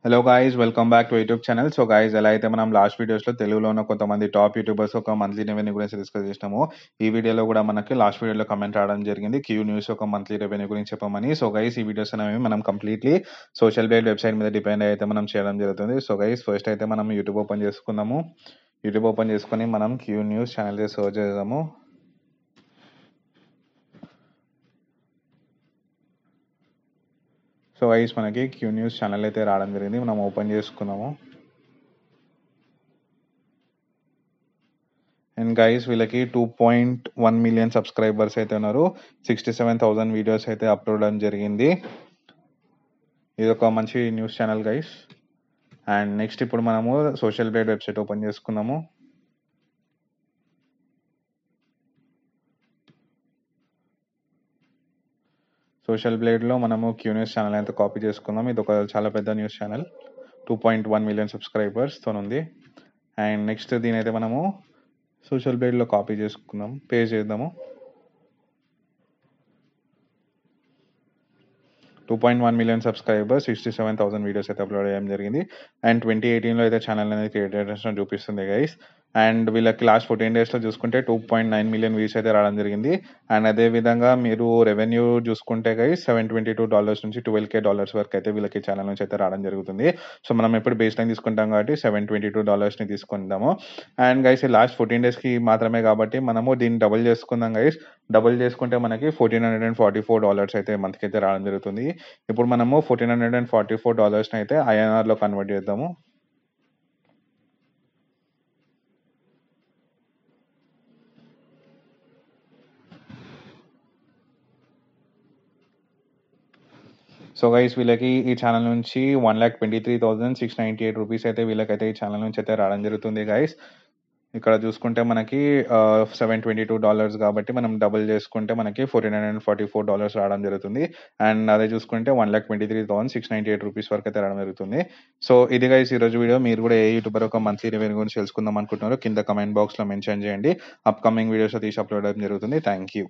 Hello guys, welcome back to YouTube channel. So guys, ఎలా అయితే మనం లాస్ట్ వీడియోస్లో తెలుగులో ఉన్న కొంతమంది టాప్ యూట్యూబర్స్ ఒక మంత్లీ రెవెన్యూ గురించి డిస్కస్ చేసినాము. ఈ వీడియోలో కూడా మనకి లాస్ట్ వీడియోలో కమెంట్ రావడం జరిగింది క్యూ న్యూస్ ఒక మంత్లీ రెవెన్యూ గురించి చెప్పమని. సో గైస్, ఈ వీడియోస్ అనేవి మనం కంప్లీట్లీ సోషల్ మీడియా వెబ్సైట్ మీద డిపెండ్ అయితే మనం చేయడం జరుగుతుంది. సో గైస్, ఫస్ట్ అయితే మనం యూట్యూబ్ ఓపెన్ చేసుకుందాము. యూట్యూబ్ ఓపెన్ చేసుకొని మనం క్యూ న్యూస్ ఛానల్ సర్చ్ చేద్దాము. సో గైస్, మనకి క్యూ న్యూస్ ఛానల్ అయితే రావడం జరిగింది. మనం ఓపెన్ చేసుకున్నాము. అండ్ గైస్, వీళ్ళకి 2.1 మిలియన్ సబ్స్క్రైబర్స్ అయితే ఉన్నారు. 67,000 వీడియోస్ అయితే అప్లోడ్ అవ్వడం జరిగింది. ఇది ఒక మంచి news channel guys. And next ఇప్పుడు మనము సోషల్ బ్లేడ్ వెబ్సైట్ ఓపెన్ చేసుకున్నాము. సోషల్ బ్లేడ్లో మనము క్యూ న్యూస్ ఛానల్ అయితే కాపీ చేసుకుందాం. ఇది ఒక చాలా పెద్ద న్యూస్ ఛానల్, 2.1 మిలియన్ సబ్స్క్రైబర్స్తో ఉంది. అండ్ నెక్స్ట్ దీనైతే మనము సోషల్ బ్లేడ్లో కాపీ చేసుకుందాం, పేస్ట్ చేద్దాము. 2.1 మిలియన్ సబ్స్క్రైబర్స్, 67,000 వీడియోస్ అయితే అప్లోడ్ చేయడం జరిగింది. అండ్ 2018లో అయితే ఛానల్ అనేది క్రియేటర్స్ చూపిస్తుంది గైస్. అండ్ వీళ్ళకి లాస్ట్ 14 డేస్లో చూసుకుంటే 2.9 మిలియన్ వ్యూస్ అయితే రావడం జరిగింది. అండ్ అదేవిధంగా మీరు రెవెన్యూ చూసుకుంటే గైస్ $722 నుంచి $12K వరకు అయితే వీళ్ళకి ఛానల్ నుంచి అయితే రావడం జరుగుతుంది. సో మనం ఎప్పుడు బేస్ లైన్ తీసుకుంటాం కాబట్టి $722ని తీసుకుంటాము. అండ్ గైస్, ఈ లాస్ట్ 14 డేస్కి మాత్రమే కాబట్టి మనము దీన్ని డబుల్ చేసుకుందాం గైస్. డబుల్ చేసుకుంటే మనకి $1,444 అయితే మంత్కి అయితే రావడం జరుగుతుంది. ఇప్పుడు మనము $1,444 అయితే ఐఎన్ఆర్లో కన్వర్ట్ చేద్దాము. సో గైస్, వీళ్ళకి ఈ ఛానల్ నుంచి 1,23,698 రూపీస్ అయితే వీళ్ళకైతే ఈ ఛానల్ నుంచి అయితే రావడం జరుగుతుంది గైస్. ఇక్కడ చూసుకుంటే మనకి $722 కాబట్టి మనం డబుల్ చేసుకుంటే మనకి $1,444 రావడం జరుగుతుంది. అండ్ అదే చూసుకుంటే 1,23,698 రూపీస్ వరకు అయితే రావడం జరుగుతుంది. సో ఇది గైస్ ఈరోజు వీడియో. మీరు కూడా ఏ యూట్యూబర్ ఒక మంత్లీ రెవెన్యూ గురించి తెలుసుకుందాం అనుకుంటున్నారో కింద కమెంట్ బాక్స్లో మెన్షన్ చేయండి. అప్కమింగ్ వీడియోస్ తీసి అప్లోడ్ అవ్వడం జరుగుతుంది. Thank you.